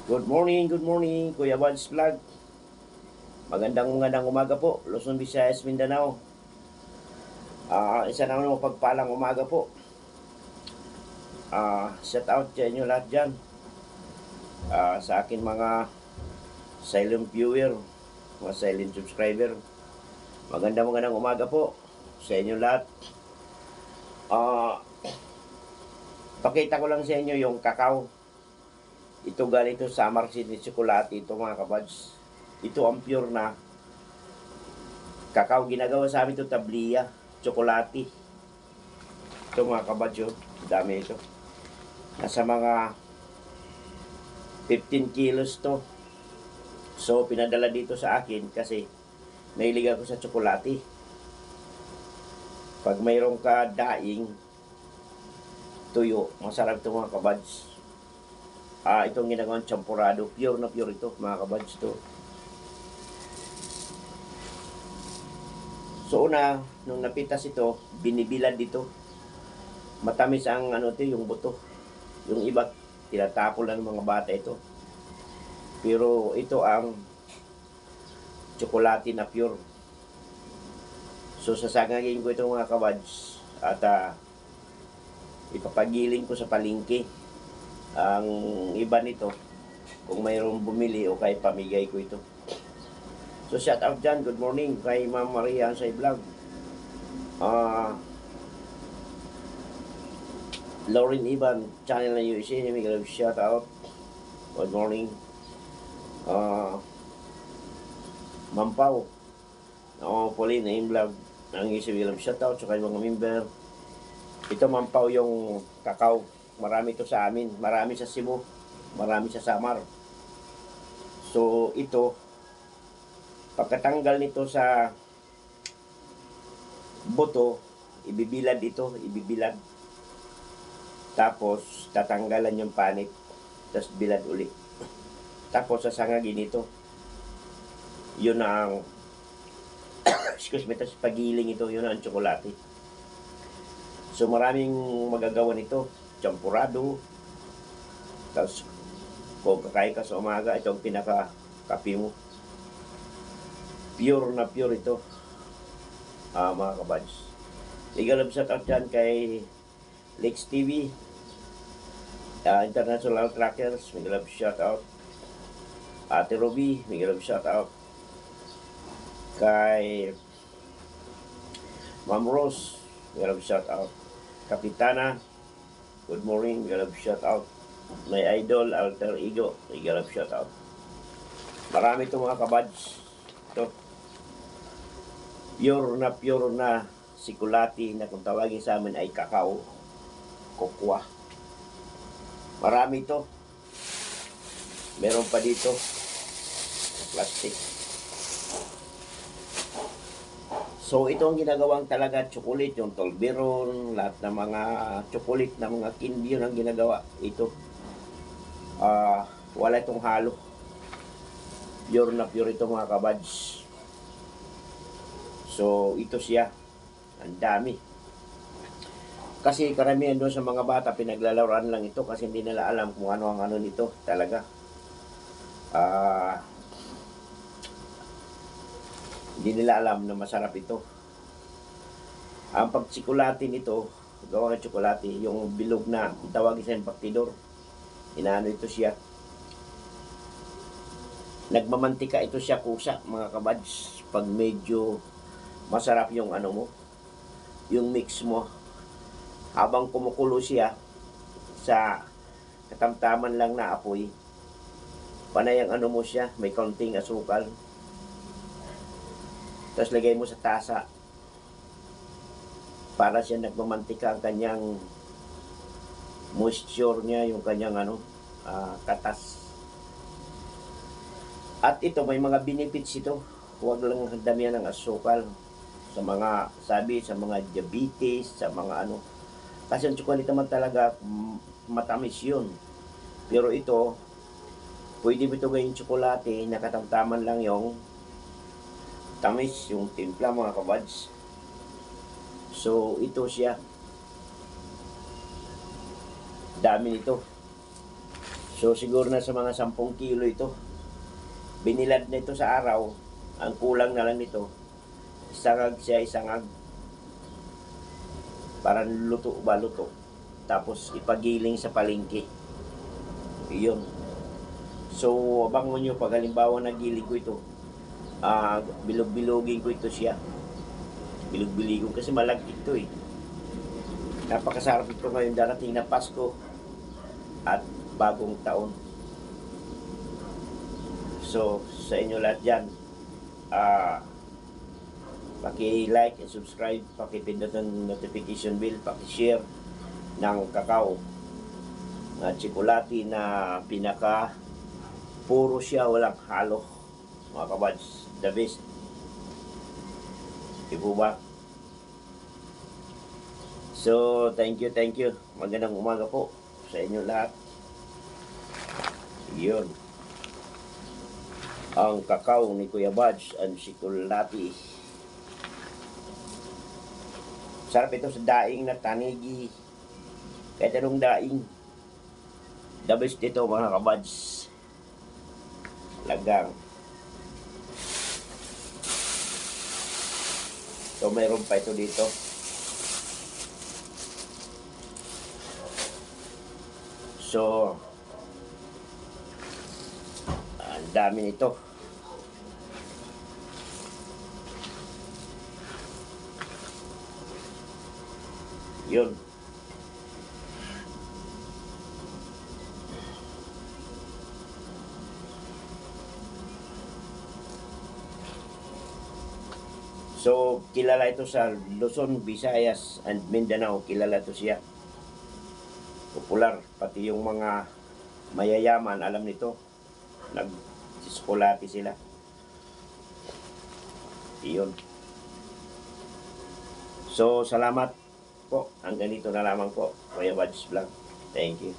Good morning, Kuya Buds Vlog. Magandang umaga po, Luzon, Visayas, Mindanao. Isa na mapagpalang umaga po. Shout out sa inyo lahat dyan. Sa akin mga silent viewer, mga silent subscriber. Magandang umaga po sa inyo lahat. Pakita ko lang sa inyo yung kakao. Ito galing ito sa Marcini Chocolate, ito mga kabads. Ito ang pure na kakao. Ginagawa sa amin ito tabliya, chocolate. Ito mga kabads yun. Dami ito. Nasa mga 15 kilos to. So pinadala dito sa akin kasi nahilig ako sa chocolate. Pag mayroong ka daing tuyo, masarap ito mga kabads. Itong ginagawang champurado, pure na pure ito mga kabads to. So una, nung napitas ito, binibilad dito. Matamis ang yung buto. Yung iba, tinatapon lang ng mga bata ito. Pero ito ang tsokolate na pure. So sasangagin ko ito mga kabads at ipapagiling ko sa palengke. Ang iba nito, kung mayroong bumili o kay pamigay ko ito. So shout out dyan, good morning kay Ma'am Maria sa vlog. Lauren Iban, channel na USA, may shout out. Good morning. Ma'am Pao, Pauline na vlog, ang isa shout out sa kay mga member. Ito Ma'am Pao yung kakao. Marami ito sa amin, marami sa Cebu, marami sa Samar. So ito, pagkatanggal nito sa buto, ibibilad ito, ibibilad. Tapos tatanggalan yung panit, tapos bilad uli. Tapos sasangagin ito. Yun ang excuse me, tapos pagiling ito, yun ang tsokolate. So maraming magagawa nito. Champurado. Tapos kung kakain ka sa umaga, ito ang pinaka-kape mo. Pure na pure ito, mga kabads. Igalab shout out dyan kay Lex TV, International Trackers, igalab shout out. Ate Ruby, igalab shout out. Kay Ma'am Rose, igalab shout out. Kapitana, good morning, igalab shout out. May idol, alter ego, igalab shout out. Marami itong mga kabads. Ito, pure na sikulati na kung tawagin sa amin ay kakao, kokwa. Marami ito. Meron pa dito plastic. So ito ang ginagawang talaga chocolate, yung Tolberon, lahat ng mga chocolate na mga candy yun ang ginagawa. Ito wala itong halo. Pure na pure ito mga kabads. So ito siya, ang dami. Kasi karamihan doon sa mga bata, pinaglalaroan lang ito kasi hindi nila alam kung ano ang ano nito talaga. Hindi nila alam na masarap ito. Ang pagtsikolate nito, gawa ng tsokolate, yung bilog na tawagin sa impactidor, inaano ito siya. Nagmamantika ito siya kusa mga kabads. Pag medyo masarap yung ano mo, yung mix mo, habang kumukulo siya sa katamtaman lang na apoy, panay ang ano mo siya, may kaunting asukal. Tapos lagay mo sa tasa para siya nagmamantika ang kanyang moisture niya, yung kanyang katas. At ito, may mga benefits ito. Huwag lang damihan ng asukal sa mga, sa mga diabetes, sa mga ano. Kasi ang tsokolate naman talaga, matamis yun. Pero ito, pwede mo ito gawing tsokolate, nakatamtaman lang yung tamis, yung timpla mga kabads. So ito siya, dami nito. So siguro na sa mga 10 kilo ito. Binilad na ito sa araw. Ang kulang na lang nito, isangag siya, isangag. Para luto ba luto. Tapos ipagiling sa palengke. Iyon. So abangon nyo pag halimbawa nagiling ko ito, bilog-bilogin ko ito siya. Bilog-biligong kasi malagkit ito eh. Napakasarap ito ngayon darating na Pasko at bagong taon. So, sa inyo lahat dyan, paki-like and subscribe, paki-pindot ng notification bell, paki-share ng kakao na tsokolate na pinaka puro siya, walang halo. Mga kabads, the best. Di po ba? So, thank you. Magandang umaga po sa inyo lahat. Yun. Ang kakao ni Kuya Buds and tsokolate. Sarap ito sa daing na tanigi. Kahit anong daing. The best dito mga kabads. Lagang. So mayroon pa ito dito. So ang dami nito. Yun. So, kilala ito sa Luzon, Visayas, and Mindanao. Kilala ito siya. Popular. Pati yung mga mayayaman, alam nito. Nag-tsokolate sila. Iyon. So, salamat po. Hanggang dito na lamang po. Kuya Buds Vlog. Thank you.